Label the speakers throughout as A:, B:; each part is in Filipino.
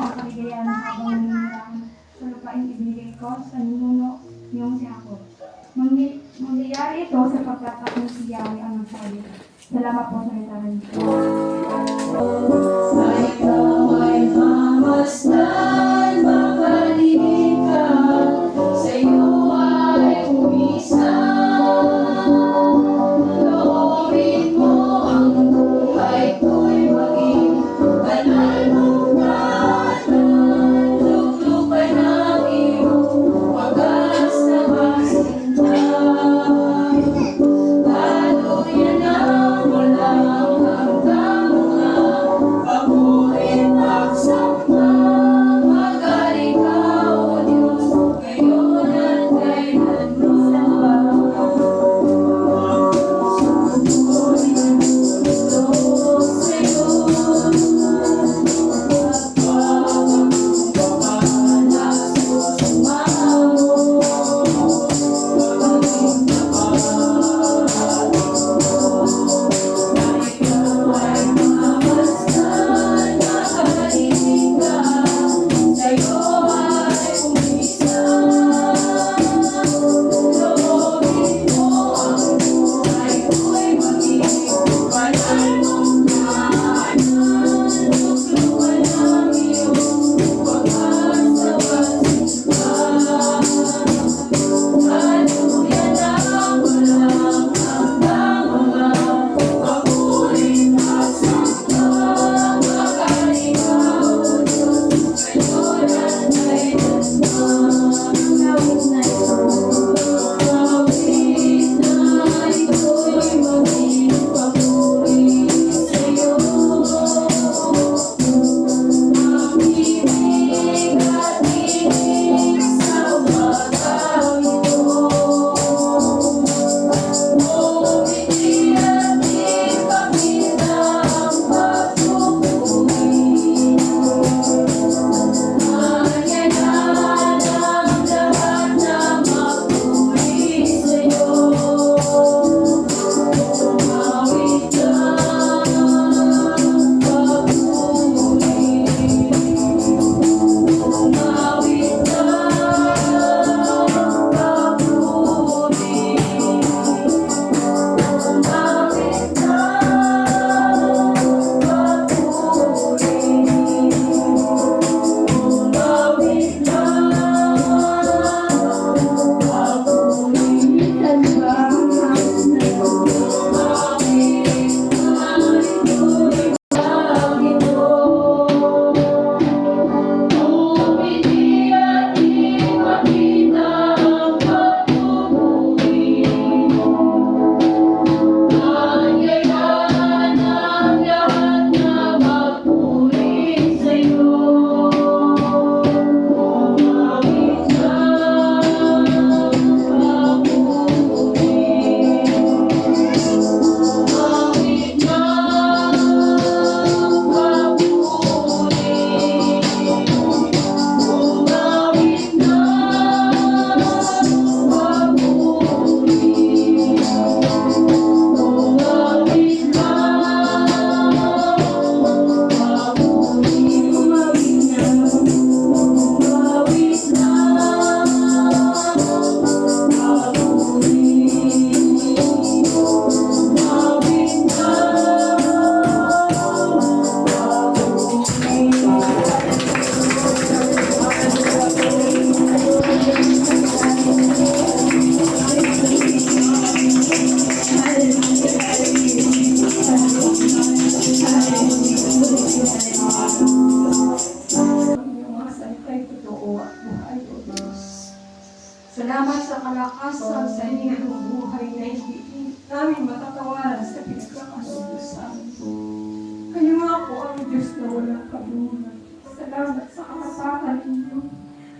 A: ang kaligayahan habang naninirahan sa lupain ibigay ko sa ninuno niyong si Jacob. Mangyayari ito sapagkat akong si Yahweh ang nagsabi. Salamat po sa itaran niyo.
B: Ay ikaw ay mamasdan, makalimit ka, sa iyo ay umisan. Loobin mo ang buhay ko'y maging banal mong tahanan. Luklukan ang iyong wagas na masintay. Daluyan ang walang hanggang mga paborit pagsama. Magaling ka, O Diyos, ngayon at kailanman. Sunurin gusto sa'yo, pagpapalas ko sumamo. Maging naparating na ikaw ay mamasdan, makalimit ka, sa'yo ay umisan. Loobin mo ang buhay ko'y maging banal mong tahanan. Luklukan ang iyong wagas na masinta. Daluyan ang walang hanggang mga paborit pagsama. Magaling ka, O Diyos, ngayon at kailanman. Awit na ito'y maging paborit sa'yo. Makinig at tinig sa umagang ito. Umiti at ipakita ang pagpupuri. Mayayanan ang lahat na magpuri sa'yo. Umawit lang pagpupuri. Umawit lang pagpupuri. Umawit lang
C: Salamat sa kalakasan sa inyong buhay na hindi namin matatawaran sa pinagkakasudusan. Kayo nga po ang Diyos na walang kabuluhan. Salamat sa kapatakan ninyo.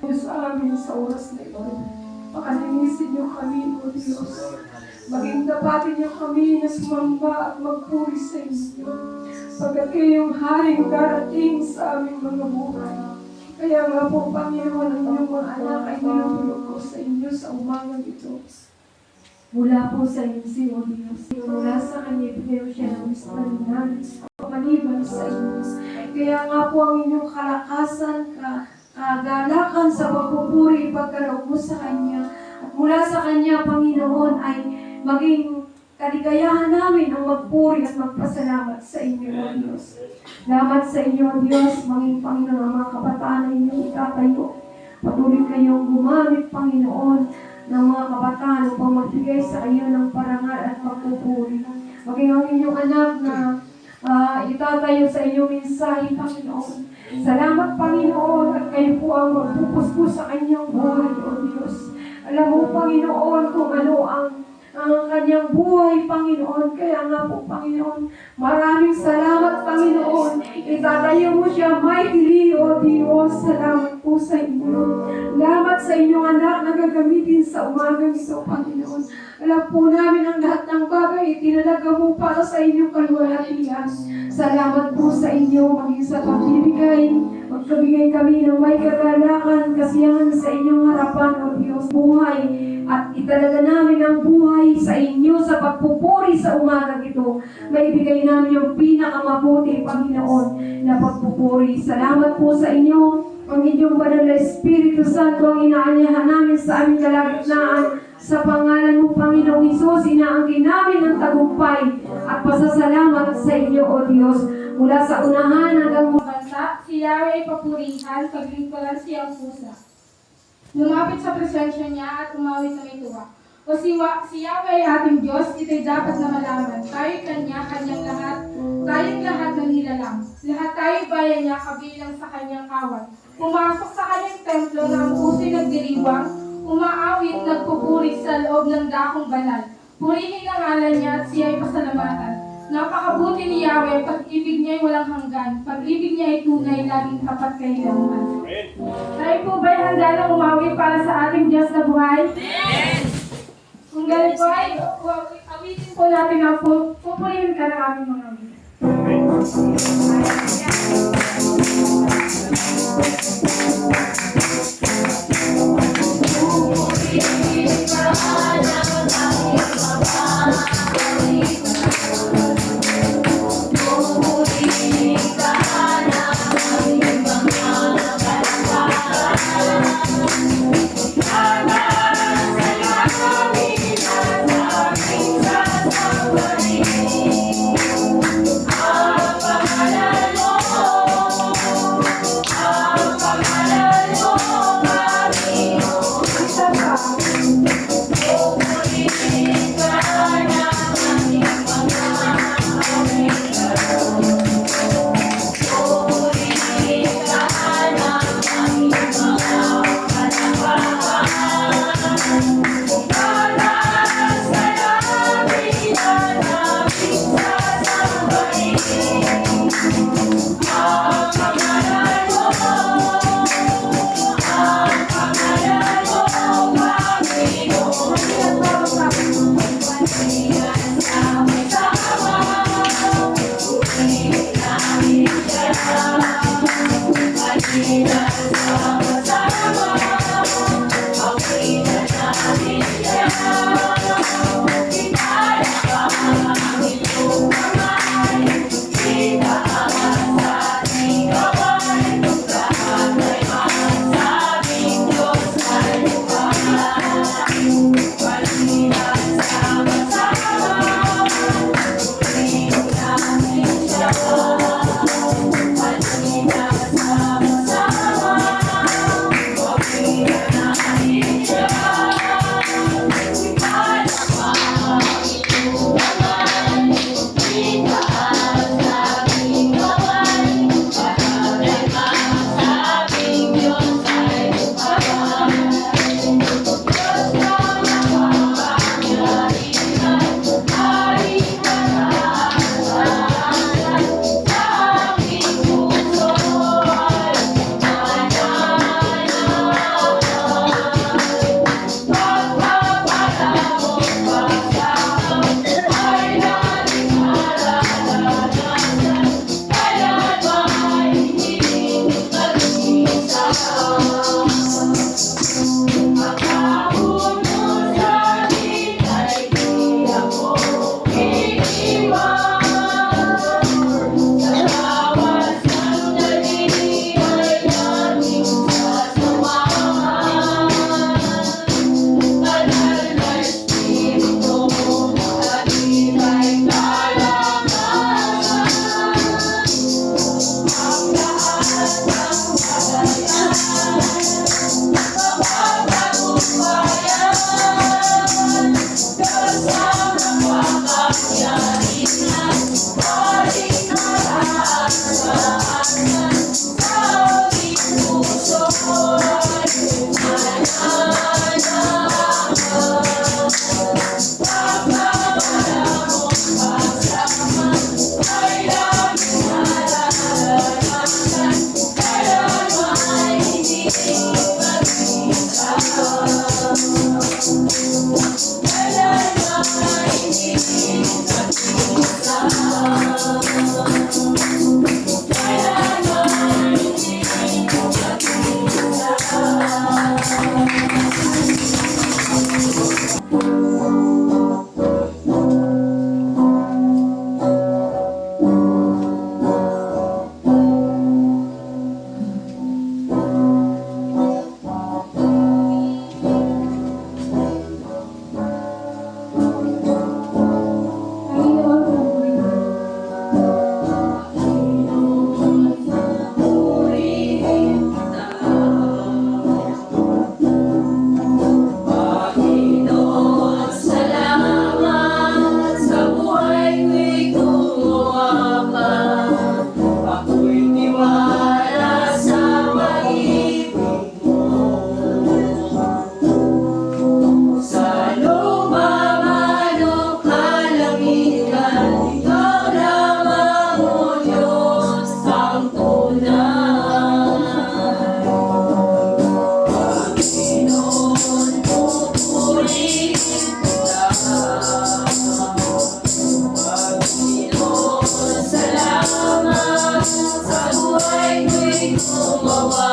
C: Diyos amin sa oras na ito. Pakalinisin niyo kami, O Diyos. Maging dapatin niyo kami na sumamba at magpuri sa inyo. Pagkat kayong haring darating sa aming mga buhay. Kaya nga po, Panginoon, ang inyong mga anak ay nilulog ko sa inyo sa umagang ito. Mula po sa iyo, O Diyos. Mula sa Kanya, ibigay mo siya ng gusto rin namin. Maliban sa iyo. Kaya nga po ang inyong kalakasan, kagalakan sa pagpupuri, pagkaloob mo sa Kanya. At mula sa Kanya, Panginoon, ay maging kaligayahan namin ang magpuri at magpasalamat sa inyo, O Diyos. Salamat sa inyo, O Diyos, maging Panginoon ang mga kabataan na inyong itatayo. Patuloy kayong gumamit, Panginoon, ng mga kabataan upang magbigay sa iyo ng parangal at pagpupuri. Maging ang inyong anak na itatayo sa inyong mensahe, Panginoon. Salamat, Panginoon, at kayo po ang magpupuspo sa kanyang buhay, O Diyos. Alam mo, Panginoon, kung ano ang kanyang buhay, Panginoon. Kaya nga po, Panginoon, maraming salamat, Panginoon. Itatayo mo siya mightily, O Diyos. Salamat po sa inyo. Salamat sa inyong anak na gagamitin sa umagang ito, Panginoon. Alam po namin ang lahat ng bagay, itinalaga mo para sa inyong kaluwalhatian. Salamat po sa inyo, maging sa pagbibigay. Magkabigay kami ng may kagalakan, kasiyahan sa inyong harapan, O Diyos, buhay. At italaga namin ang buhay sa inyo sa pagpupuri sa umagang ito. Maibigay namin yung pinakamabuti, Panginoon, na pagpupuri. Salamat po sa inyo. Ang inyong banal na Espiritu Santo ang inaanyahan namin sa aming kalagitnaan. Sa pangalan mo, Panginoong Hesus, inaangkin namin ang tagumpay at pasasalamat sa inyo, O Diyos. Mula sa unahan hanggang
A: Bansa, si Yahweh ay papurihan, paglingkuran siyang pusa. Lumapit sa presensya niya at umawit na may tuwa. O si Yahweh ay ating Diyos, ito'y dapat na malaman. Tayo'y Kanya, Kanyang lahat, tayong lahat na nilalang. Lahat tayo'y bayan niya, kabilang sa Kanyang kawan. Pumasok sa Kanyang templo na ang puso'y nagdiriwang, umaawit, nagpupuri sa loob ng dakong banal. Purihin ang ngalan niya at siya'y pasalamatan. Napakabuti ni Yahweh, pag-ibig niya'y walang hanggan. Pag-ibig niya ay tunay, laging tapat kailanman. Tayo po ba'y handa na umawi para sa ating Diyos na buhay? Kung ganun po ay, awitin po natin ang pupurihin ka ng aming mga awit.
B: gumawa.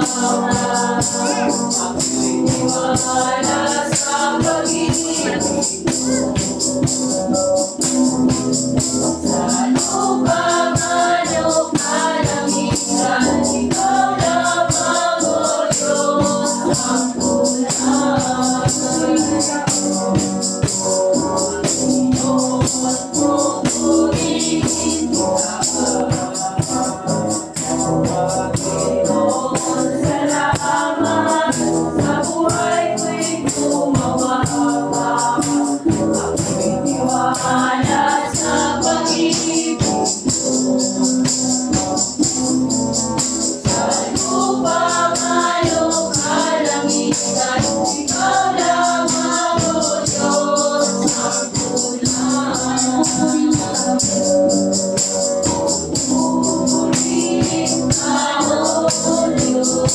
B: Ako'y tiwala sa pag-ibig. Sa lupa man o kalangitan, ikaw lamang o Diyos ang unahan. Ikaw lamang o Diyos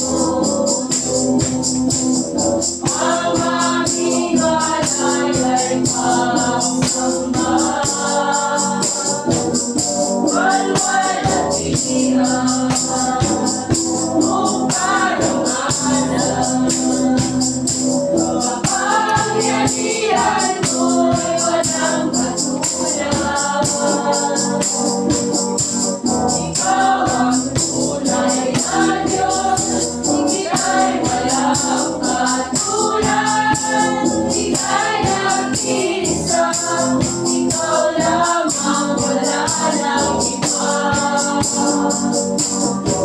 B: ang kapangyarihan mo'y walang katulad. Ikaw ang tunay na Diyos, ika'y walang katulad. Ika'y nag-iisa, ikaw lamang, wala nang iba.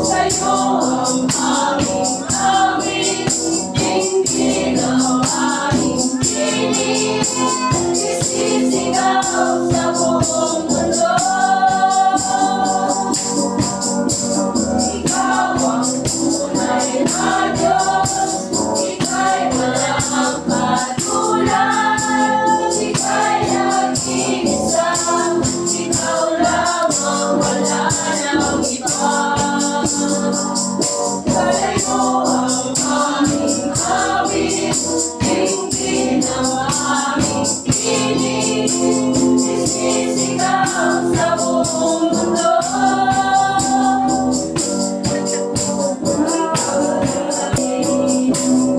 B: Sa'yo ang aming awit, dinggin ang aming tinig, isisigaw sa buong mundo. Ikaw ang tunay na Diyos, ika'y walang katulad. Ika'y nag-iisa, ikaw lamang, wala nang iba. Sa'yo ang aming awit, dinggin ang aming tinig, isisigaw sa buong mundo.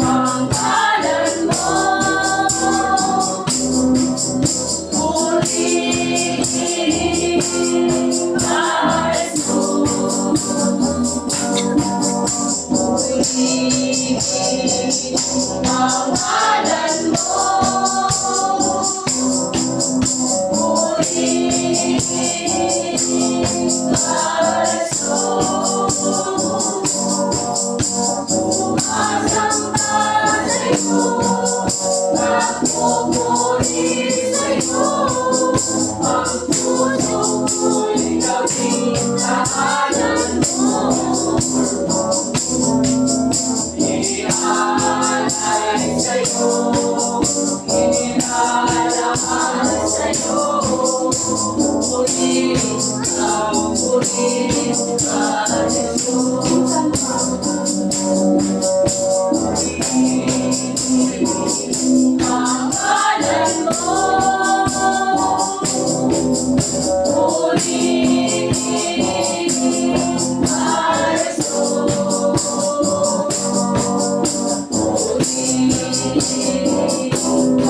B: Ang ngalan mo, purihin ka, Jesus. Purihin ang ngalan mo, purihin ka, Jesus. Sumasamba sa'yo, nagpupuri sa'yo, ang puso ko'y gawing tahanan mo. Iaalay sa'yo, inialahan sa'yo, purihin ka, Jesus.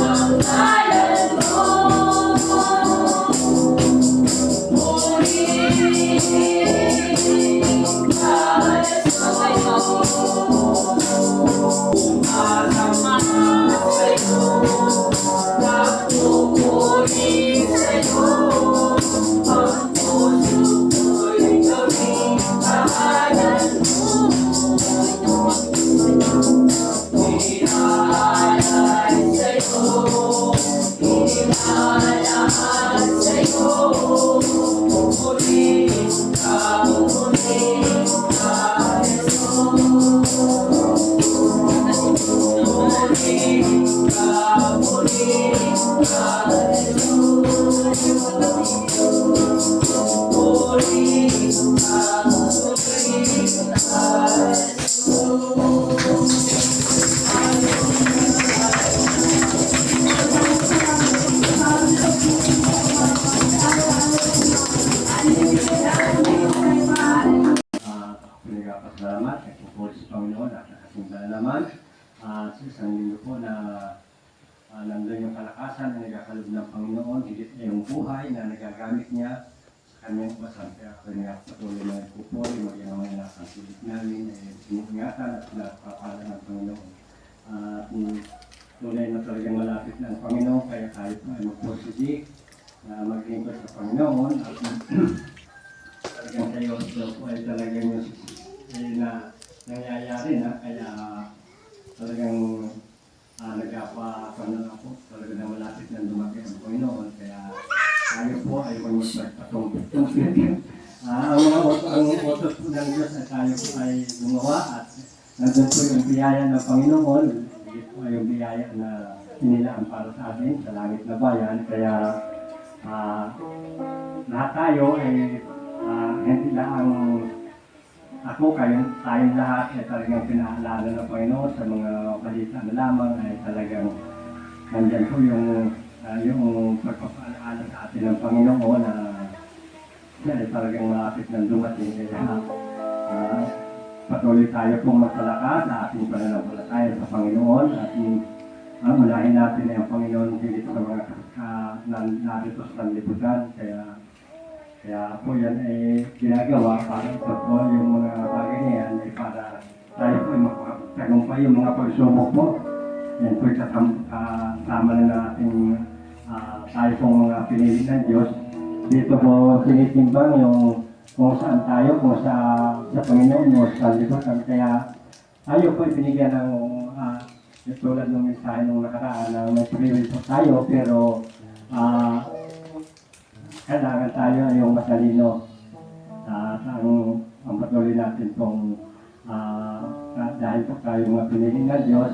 B: Ang ngalan mo, purihin ka, Jesus. Purihin ang ngalan mo, purihin ka, Jesus.
D: Pinagpapasalamat at po sa Panginoon at nakasimba na naman. Sa isang linggo po na nandun yung kalakasan na nagkakalob ng Panginoon, higit na yung buhay na nagagamit niya sa kanyang upasan. Kaya ako niya patuloy na nagpupoy, maging ang mga nakasilip namin, ingatan at napapala ng Panginoon. Tunay na talagang malapit na ang Panginoon, kaya tayo po ay magpursige na maglingkod sa Panginoon at talagang kayo po ay talagang yung na nangyayari na kaya talagang nagpapakuan ako talaga na malapit na lumaki ang Panginoon kaya tayo po ay magpatong-tong. Ang utos po ng Diyos ay tayo po ay gumawa at nandun po yung biyaya ng Panginoon. Ito ay yung biyaya na inilaan para sa atin sa langit na bayan. Kaya lahat tayo ay hindi lang ako, tayong lahat ay talagang pinaalala ng Panginoon sa mga balita na lamang ay talagang nandyan po yung pagpapaalala sa atin ng Panginoon na siya ay talagang malapit ng dumating. Kaya patuloy tayo pong magpalakas sa ating pananampalataya sa Panginoon at unahin natin ay ang Panginoon dito sa mga narito sa sanlibutan. Kaya po yan ay ginagawa para ito po yung mga bagay na yan ay para tayo po ay makatagumpay yung mga pagsubok po. Yan po kasama na natin tayo pong mga pinili ng Diyos. Dito po sinitimbang yung kung saan tayo, kung sa Panginoon o sa libutan. Kaya tayo po ay binigyan ng tulad ng mensahe nung nakaraan na may privilege po tayo pero kailangan tayo ay yung matalino ang patuloy natin pong dahil po tayo mga pinili ng Diyos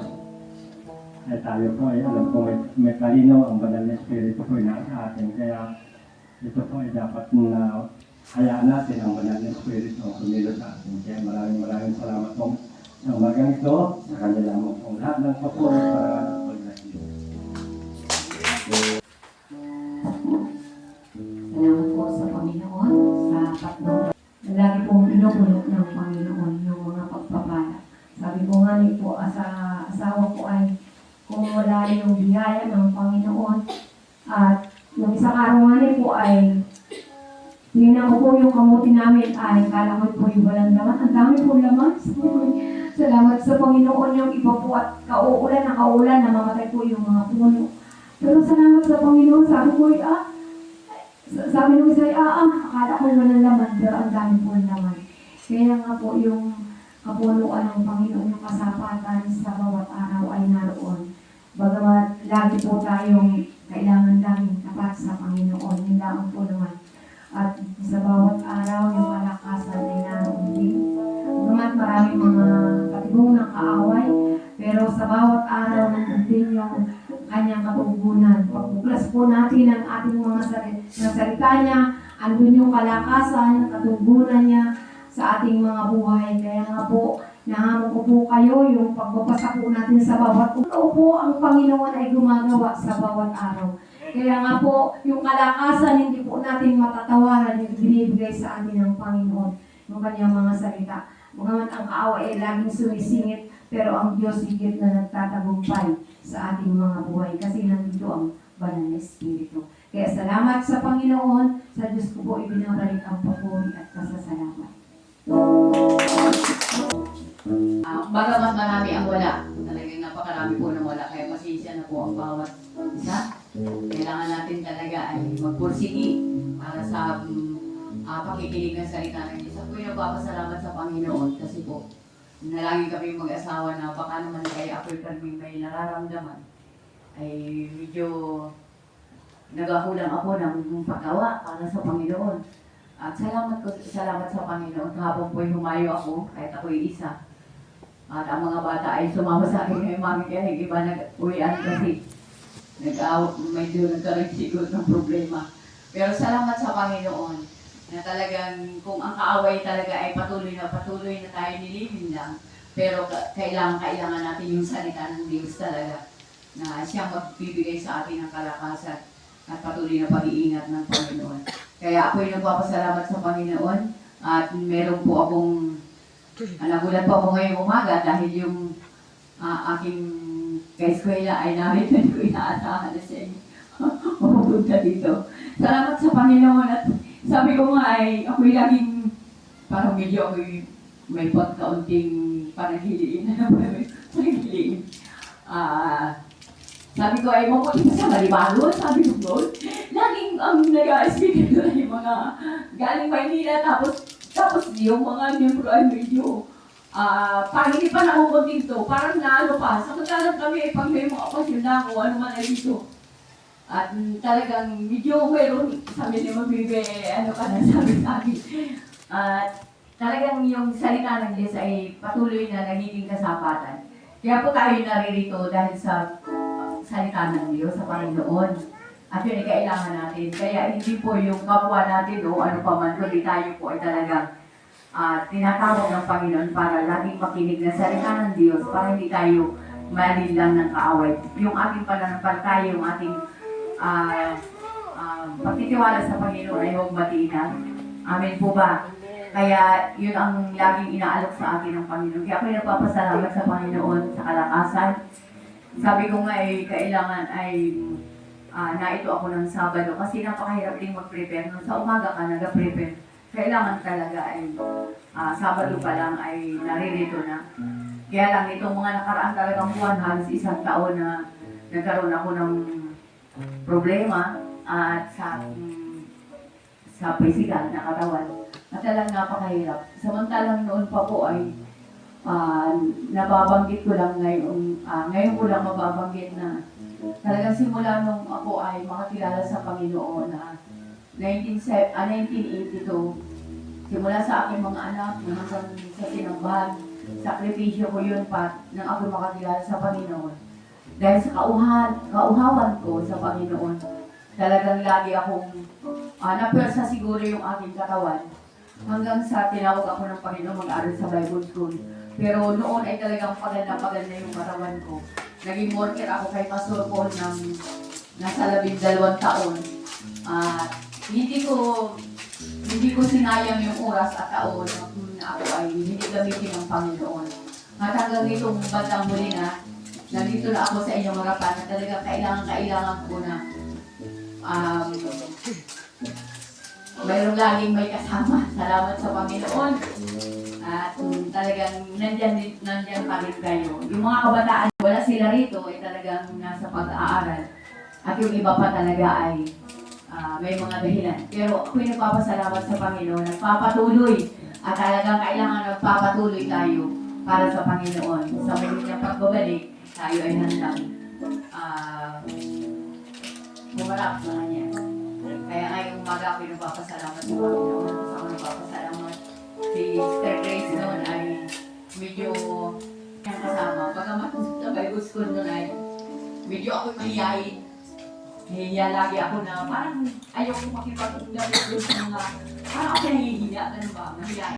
D: ay tayo po ay alam po may talino ang banal na Espiritu po ay nasa atin kaya ito po ay dapat na hayaan natin ang banal na Espiritu ang kumilo sa atin kaya maraming salamat po sa umagang ito sa kanila mo pong lahat ng papuri para pag-bless you.
E: Salamat po sa Panginoon, sa patuloy. Lagi pong inupunok ng Panginoon yung mga pagpapala. Sabi ko nga niyo po, sa asawa ko ay kung wala yung biyaya ng Panginoon at yung isang araw nga niyo po ay tingnan ko po yung kamuti namin ay kala ko po yung walang laman. Ang dami po laman. Salamat sa Panginoon yung iba po at kauulan na mamatay po yung mga puno. Pero salamat sa Panginoon, sabi ko sabi nung isa, akala ko walang laman, pero ang dami po naman. Kaya nga po yung kapunuan ng Panginoon, yung kasapatan sa bawat araw ay naroon. Bagamat lagi po tayong kailangan laging tapat sa Panginoon, yun lang po naman. At sa bawat araw, yung kalakasan ay naroon din. Bagamat maraming mga katibong ng kaaway, pero sa bawat araw nandun din yung kanyang katugunan. Pagbuklas po natin ang ating mga salita niya, andun yung kalakasan, katugunan niya sa ating mga buhay. Kaya nga po, nahamon ko po kayo yung pagbabasa po natin sa bawat araw po ang Panginoon ay gumagawa sa bawat araw. Kaya nga po, yung kalakasan, hindi po natin matatawaran yung binibigay sa atin ng Panginoon, yung kanyang mga salita. Bagamat ang kaaway ay laging sumisingit, pero ang Diyos higit na nagtatagumpay sa ating mga buhay kasi nandito ang banal na Espiritu. Kaya salamat sa Panginoon, sa Diyos ko po ibinabalik ang papuri at pasasalamat.
F: Bagamat marami ang wala, talagang napakarami po na wala, kaya pasensya na po ang bawat isa. Kailangan natin talaga ay magpursigi para sa pakikinig ng salita ng Diyos. Ako yung nagpapasalamat sa Panginoon kasi po, nalagi kami mag-asawa na baka naman kaya ako'y karming may nararamdaman, ay medyo nagakulang ako ng paggawa para sa Panginoon. At salamat sa Panginoon habang po'y humayo ako, kahit ako'y isa. At ang mga bata ay sumama sa akin ngayon, mami, kaya yung iba nag-uwian kasi medyo nagkaroon siguro ng problema. Pero salamat sa Panginoon na talagang kung ang kaaway talaga ay patuloy na tayo nililin lang, pero kailangan natin yung salita ng Diyos talaga na siyang magbibigay sa atin ng kalakasan at patuloy na pag-iingat ng Panginoon. Kaya ako'y nagpapasalamat sa Panginoon at meron po akong Nagulat po ako ngayong umaga dahil yung aking kaeskwela ay narito ko inaasahan na siya mapupunta dito. Salamat sa Panginoon at sabi ko nga ay ako'y laging parang medyo ako'y may pagkaunting panagiliin. Panagiliin. Sabi ko ay mapunta sa Maribago, sabi ko doon. Laging ang nag-speaker doon ay mga galing Maynila tapos yung mga miyembro ay medyo parang hindi pa nakukunting to, parang naano pa. Samantalang kami ay pag may mga okasyon na ako, ano man ay dito. At talagang medyo mayroon sabi ni Mabibe, ano ka na sabi sa akin. At talagang yung salita ng Diyos ay patuloy na nagiging kasapatan. Kaya po tayo naririto dahil sa salita ng Diyos, sa Panginoon. At yun ay kailangan natin. Kaya hindi po yung kapwa natin o ano pa man, kundi tayo po ay talagang tinatawag ng Panginoon para laging makinig na salita ng Diyos para hindi tayo malilang ng kaaway. Yung ating pananampalataya, yung ating pagtitiwala sa Panginoon ay huwag matiinag. Amen po ba? Kaya yun ang laging inaalok sa akin ng Panginoon. Kaya ako'y nagpapasalamat sa Panginoon sa kalakasan. Sabi ko nga ay kailangan ay naito ako ng Sabado kasi napakahirap din mag-prepare. Nung sa umaga ka nag-prepare, kailangan talaga ay Sabado pa lang ay naririto na. Kaya lang itong mga nakaraan talagang buwan, halos isang taon na nagkaroon ako ng problema at sa physical na katawan. At talagang napakahirap. Samantalang noon pa po ay nababanggit ko lang ngayon ko lang mababanggit na talagang simula nung ako ay makakilala sa Panginoon na 1982, simula sa aking mga anak hanggang sa sinambahan, sakripisyo ko yun nang ako makakilala sa Panginoon. Dahil sa kauhawan ko sa Panginoon, talagang lagi akong napersa siguro yung aking katawan hanggang sa tinawag ako ng Panginoon mag-aral sa Bible School. Pero noon ay talagang paganda yung katawan ko. Naging worker ako kay Pastor Paul ng nasa 12 taon. Hindi ko sinayang yung oras at taon na ako ay hindi gamitin ng Panginoon. At hanggang itong bandang huli na, nandito na ako sa inyong harapan na talagang kailangan ko na mayroong laging may kasama. Salamat sa Panginoon. At talagang nandyan pa rin kayo. Yung mga kabataan, wala sila rito, ay talagang nasa pag-aaral. At yung iba pa talaga ay may mga dahilan. Pero ako'y nagpapasalamat sa Panginoon, nagpapatuloy. At talagang kailangan nagpapatuloy tayo para sa Panginoon. Sa muli niyang pagbabalik, tayo ay handang bumarap sa Kanya. Kaya ngayong umaga ako'y nagpapasalamat sa Panginoon. Sa ako nagpapasalamat. Si Sister Grace noon ay medyo kasama. Pagkamat sa Bible School noon ay medyo ako'y mahihayin. Nahihiya lagi ako na parang ayaw ko makipag-unggal sa mga parang ako nahihiya. Ano ba? Mahihayin.